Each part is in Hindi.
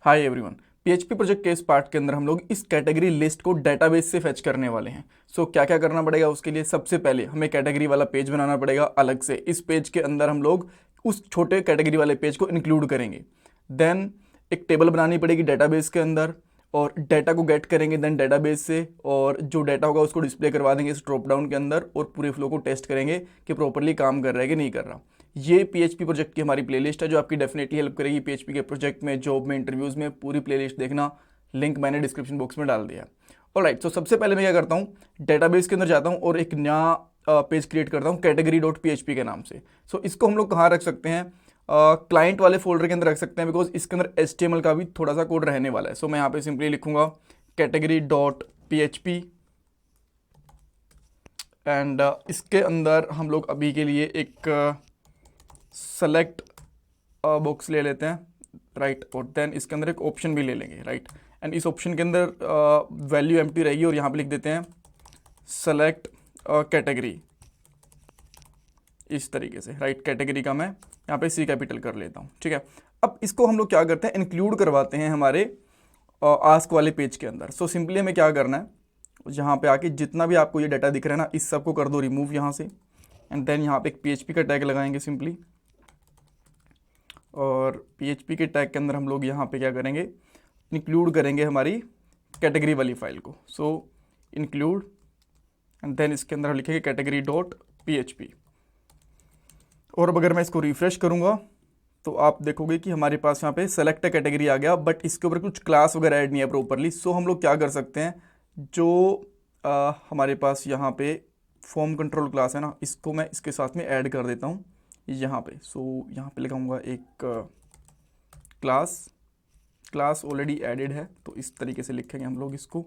Hi everyone. पीएचपी प्रोजेक्ट के इस पार्ट के अंदर हम लोग इस कैटेगरी लिस्ट को डेटाबेस से फेच करने वाले हैं। क्या क्या करना पड़ेगा उसके लिए, सबसे पहले हमें कैटेगरी वाला पेज बनाना पड़ेगा अलग से। इस पेज के अंदर हम लोग उस छोटे कैटेगरी वाले पेज को इंक्लूड करेंगे। देन एक टेबल बनानी पड़ेगी डेटाबेस के अंदर और डेटा को गेट करेंगे देन डेटाबेस से, और जो डेटा होगा उसको डिस्प्ले करवा देंगे इस ड्रॉप डाउन के अंदर और पूरे फ्लो को टेस्ट करेंगे कि प्रॉपरली काम कर रहा है कि नहीं कर रहा। ये पीएचपी प्रोजेक्ट की हमारी प्लेलिस्ट है जो आपकी डेफिनेटली हेल्प करेगी पीएचपी के प्रोजेक्ट में, जॉब में, इंटरव्यूज में। पूरी प्लेलिस्ट देखना, लिंक मैंने डिस्क्रिप्शन बॉक्स में डाल दिया। ऑलराइट, सो सबसे पहले मैं क्या करता हूँ, डेटाबेस के अंदर जाता हूँ और एक नया पेज क्रिएट करता हूँ कैटेगरी डॉट पी के नाम से। इसको हम लोग कहाँ रख सकते हैं, क्लाइंट वाले फोल्डर के अंदर रख सकते हैं, बिकॉज इसके अंदर HTML का भी थोड़ा सा कोड रहने वाला है। मैं यहाँ पे सिंपली लिखूंगा कैटेगरी डॉट पी एंड इसके अंदर हम लोग अभी के लिए एक सेलेक्ट बॉक्स ले लेते हैं, राइट। और देन इसके अंदर एक ऑप्शन भी ले लेंगे, राइट। एंड इस ऑप्शन के अंदर वैल्यू एम्प्टी रहेगी और यहाँ पे लिख देते हैं सेलेक्ट कैटेगरी, इस तरीके से, राइट। कैटेगरी का मैं यहाँ पे C कैपिटल कर लेता हूँ, ठीक है। अब इसको हम लोग क्या करते हैं, इंक्लूड करवाते हैं हमारे आस्क वाले पेज के अंदर। सिंपली हमें क्या करना है, यहाँ पे आके जितना भी आपको ये डाटा दिख रहा है ना, इस सब को कर दो रिमूव यहाँ से। एंड देन यहाँ पे एक PHP का टैग लगाएंगे सिंपली, और PHP के टैग के अंदर हम लोग यहाँ पे क्या करेंगे, इंक्लूड करेंगे हमारी कैटेगरी वाली फाइल को। इंक्लूड एंड देन इसके अंदर हम लिखेंगे कैटेगरी डॉट PHP। और अब अगर मैं इसको रिफ्रेश करूँगा तो आप देखोगे कि हमारे पास यहाँ पे सेलेक्ट कैटेगरी आ गया, बट इसके ऊपर कुछ क्लास वगैरह ऐड नहीं है प्रॉपरली। हम लोग क्या कर सकते हैं, जो हमारे पास यहाँ पे फॉर्म कंट्रोल क्लास है ना, इसको मैं इसके साथ में ऐड कर देता हूँ यहाँ पे। यहाँ पे लिखाऊंगा एक क्लास ऑलरेडी एडेड है, तो इस तरीके से लिखेंगे हम लोग इसको।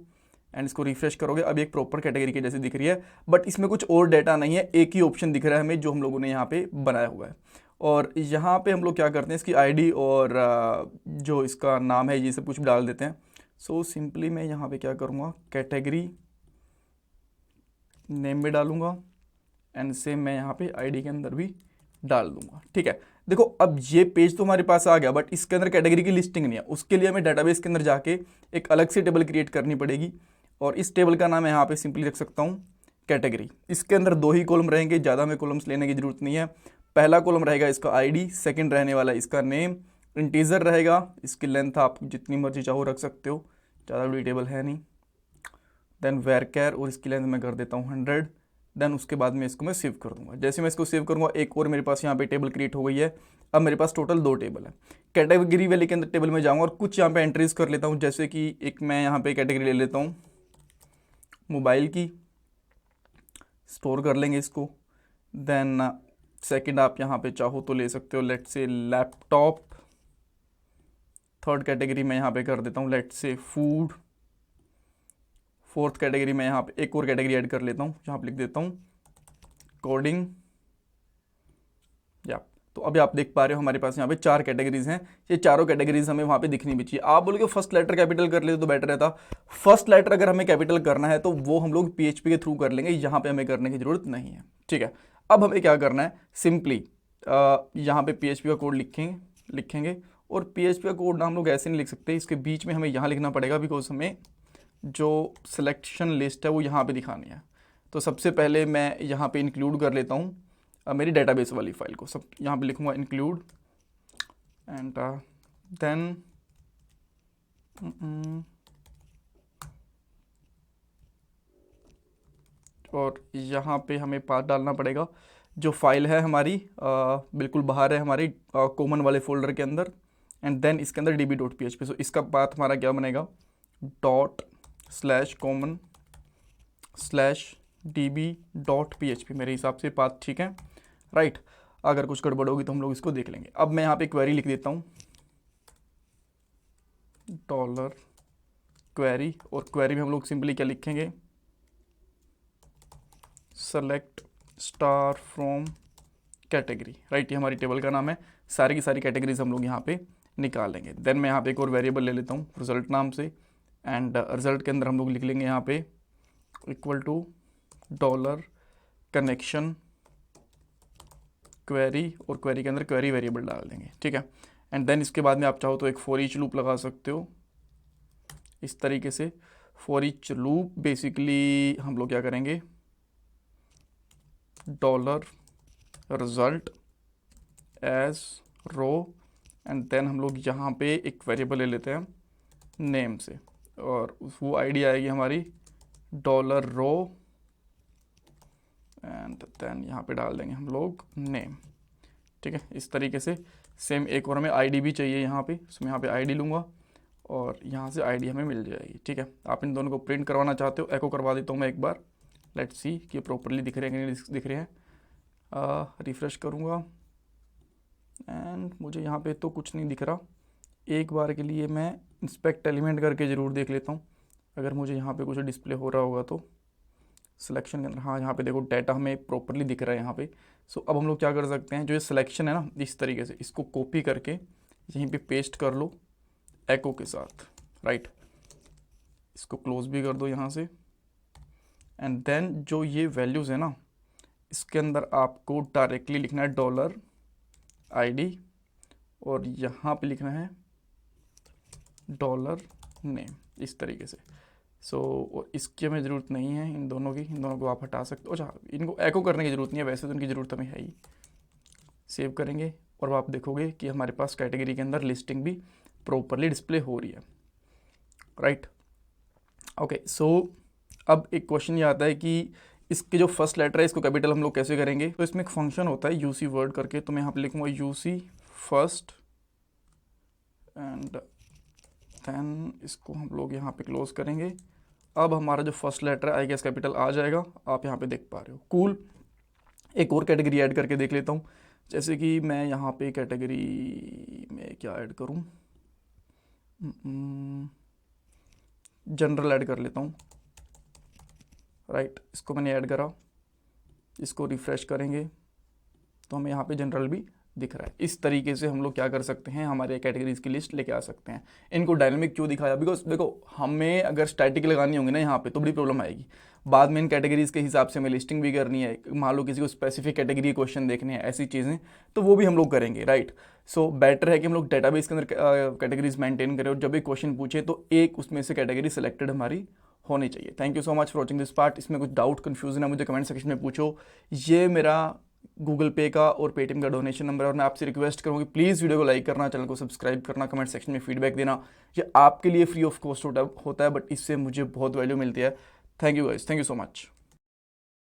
एंड इसको रिफ्रेश करोगे, अब एक प्रॉपर कैटेगरी के जैसे दिख रही है, बट इसमें कुछ और डेटा नहीं है, एक ही ऑप्शन दिख रहा है हमें जो हम लोगों ने यहाँ पे बनाया हुआ है। और यहाँ पे हम लोग क्या करते हैं, इसकी आईडी और जो इसका नाम है ये सब कुछ डाल देते हैं। सिंपली मैं यहाँ पे क्या करूँगा, कैटेगरी नेम में डालूंगा एंड सेम मैं यहाँ पे आईडी के अंदर भी डाल दूंगा, ठीक है। देखो अब ये पेज तो हमारे पास आ गया, बट इसके अंदर कैटेगरी की लिस्टिंग नहीं है। उसके लिए हमें डेटाबेस के अंदर जाके एक अलग से टेबल क्रिएट करनी पड़ेगी, और इस टेबल का नाम मैं यहाँ पे सिंपली रख सकता हूँ कैटेगरी। इसके अंदर 2 ही कॉलम रहेंगे, ज़्यादा हमें कॉलम्स लेने की जरूरत नहीं है। पहला कॉलम रहेगा इसका आईडी, सेकंड रहने वाला इसका नेम, इंटीजर रहेगा, इसकी लेंथ आप जितनी मर्जी चाहो रख सकते हो, ज़्यादा बड़ी टेबल है नहीं। देन वेरकेर, और इसकी लेंथ मैं कर देता हूँ 100। देन उसके बाद में इसको मैं सेव कर दूंगा। जैसे मैं इसको सेव करूँगा, एक और मेरे पास यहाँ पे टेबल क्रिएट हो गई है। अब मेरे पास टोटल 2 टेबल है। कैटेगरी वाले के अंदर टेबल में जाऊँगा और कुछ यहाँ पे एंट्रीज कर लेता हूँ, जैसे कि एक मैं यहाँ पे कैटेगरी ले लेता हूँ मोबाइल की, स्टोर कर लेंगे इसको। देन सेकंड आप यहाँ पे चाहो तो ले सकते हो, लेट से लैपटॉप। थर्ड कैटेगरी मैं यहाँ पे कर देता हूँ लेट से फूड। फोर्थ कैटेगरी में यहाँ पे एक और कैटेगरी ऐड कर लेता हूँ, यहाँ पे लिख देता हूँ कोडिंग। या तो अभी आप देख पा रहे हो हमारे पास यहाँ पे 4 कैटेगरीज हैं। ये चारों कैटेगरीज हमें वहाँ पे दिखनी भी चाहिए। आप बोलोगे फर्स्ट लेटर कैपिटल कर ले तो बेटर रहता। फर्स्ट लेटर अगर हमें कैपिटल करना है तो वो हम लोग PHP के थ्रू कर लेंगे, यहाँ पे हमें करने की जरूरत नहीं है, ठीक है। अब हमें क्या करना है, सिंपली यहाँ पे PHP का कोड लिखेंगे। और PHP का कोड ना हम लोग ऐसे नहीं लिख सकते, इसके बीच में हमें यहाँ लिखना पड़ेगा, बिकॉज हमें जो सिलेक्शन लिस्ट है वो यहाँ पे दिखानी है। सबसे पहले मैं यहाँ पे इंक्लूड कर लेता हूँ मेरी डेटाबेस वाली फाइल को। सब यहाँ पे लिखूँगा इंक्लूड एंड देन और यहाँ पे हमें पाथ डालना पड़ेगा। जो फाइल है हमारी बिल्कुल बाहर है हमारी कॉमन वाले फोल्डर के अंदर। एंड देन इसके अंदर db.php। इसका पाथ हमारा क्या बनेगा, ./common/db.php। मेरे हिसाब से पाथ ठीक है, राइट। अगर कुछ गड़बड़ होगी तो हम लोग इसको देख लेंगे। अब मैं यहाँ पे क्वेरी लिख देता हूँ $क्वेरी, और क्वेरी में हम लोग सिंपली क्या लिखेंगे, select star from category, right. ये हमारी टेबल का नाम है। सारी की सारी कैटेगरीज हम लोग यहाँ पे निकाल लेंगे। देन मैं यहाँ पे एक और वेरिएबल ले लेता हूँ रिजल्ट नाम से, एंड रिजल्ट के अंदर हम लोग लिख लेंगे यहाँ पे इक्वल टू $कनेक्शन क्वेरी, और क्वेरी के अंदर क्वेरी वेरिएबल डाल देंगे, ठीक है। एंड देन इसके बाद में आप चाहो तो एक फॉर ईच लूप लगा सकते हो इस तरीके से। फॉर ईच लूप बेसिकली हम लोग क्या करेंगे, dollar result as row, and then हम लोग यहाँ पे एक वेरिएबल ले लेते हैं नेम से, और वो आईडी आएगी हमारी डॉलर रो, एंड देन यहाँ पे डाल देंगे हम लोग नेम। ठीक है, इस तरीके से सेम एक और हमें आईडी भी चाहिए यहाँ पे, तो मैं यहाँ पे आईडी लूँगा और यहाँ से आईडी हमें मिल जाएगी। ठीक है, आप इन दोनों को प्रिंट करवाना चाहते हो, एको करवा देता हूँ मैं एक बार, लेट्स सी कि प्रॉपरली दिख रहे हैं कि नहीं दिख रहे हैं। रिफ्रेश करूँगा एंड मुझे यहाँ पे तो कुछ नहीं दिख रहा। एक बार के लिए मैं इंस्पेक्ट एलिमेंट करके ज़रूर देख लेता हूँ, अगर मुझे यहाँ पे कुछ डिस्प्ले हो रहा होगा तो। सिलेक्शन के अंदर हाँ, यहाँ पे देखो डाटा हमें प्रॉपरली दिख रहा है यहाँ पे। सो अब हम लोग क्या कर सकते हैं, जो ये सिलेक्शन है ना, इस तरीके से इसको कॉपी करके यहीं पे पेस्ट कर लो एको के साथ, राइट। इसको क्लोज भी कर दो यहाँ से, एंड देन जो ये वैल्यूज़ है ना, इसके अंदर आपको डायरेक्टली लिखना है डॉलर आईडी, और यहाँ पे लिखना है डॉलर नेम, इस तरीके से। सो इसकी हमें ज़रूरत नहीं है, इन दोनों को आप हटा सकते हो। अच्छा, इनको एको करने की ज़रूरत नहीं है, वैसे तो इनकी ज़रूरत हमें है ही। सेव करेंगे और आप देखोगे कि हमारे पास कैटेगरी के अंदर लिस्टिंग भी प्रॉपरली डिस्प्ले हो रही है, राइट। ओके, सो अब एक क्वेश्चन ये आता है कि इसके जो फर्स्ट लेटर है इसको कैपिटल हम लोग कैसे करेंगे। तो इसमें एक फंक्शन होता है यूसी वर्ड करके, तो मैं यहाँ पे लिखूँगा यूसी फर्स्ट, एंड देन इसको हम लोग यहाँ पे क्लोज करेंगे। अब हमारा जो फर्स्ट लेटर है आई गेस कैपिटल आ जाएगा, आप यहाँ पे देख पा रहे हो। कूल, एक और कैटेगरी ऐड करके देख लेता हूँ, जैसे कि मैं यहाँ पे कैटेगरी में क्या ऐड करूँ, जनरल ऐड कर लेता हूँ, राइट। इसको मैंने ऐड करा, इसको रिफ़्रेश करेंगे तो हमें यहाँ पे जनरल भी दिख रहा है। इस तरीके से हम लोग क्या कर सकते हैं, हमारे कैटेगरीज की लिस्ट लेके आ सकते हैं। इनको डायनामिक क्यों दिखाया, बिकॉज देखो हमें अगर स्टैटिक लगानी होंगी ना यहाँ पे तो बड़ी प्रॉब्लम आएगी। बाद में इन कैटेगरीज के हिसाब से हमें लिस्टिंग भी करनी है, मान लो किसी को स्पेसिफिक कैटेगरी क्वेश्चन देखने हैं, ऐसी चीज़ें, तो वो भी हम लोग करेंगे, राइट। सो बेटर है कि हम लोग डेटाबेस के अंदर कैटेगरीज मेंटेन करें, और जब भी क्वेश्चन पूछे तो एक उसमें से कैटेगरी सेलेक्टेड हमारी होनी चाहिए। Thank you so much for watching this part. इसमें कुछ डाउट कन्फ्यूजन है मुझे कमेंट सेक्शन में पूछो। ये मेरा गूगल पे का और पेटीएम का डोनेशन नंबर है, और मैं आपसे रिक्वेस्ट करूँगी प्लीज़ वीडियो को लाइक करना, चैनल को सब्सक्राइब करना, कमेंट सेक्शन में फीडबैक देना। ये आपके लिए फ्री ऑफ कॉस्ट होता है, बट इससे मुझे बहुत वैल्यू मिलती है। Thank you guys, thank you so much.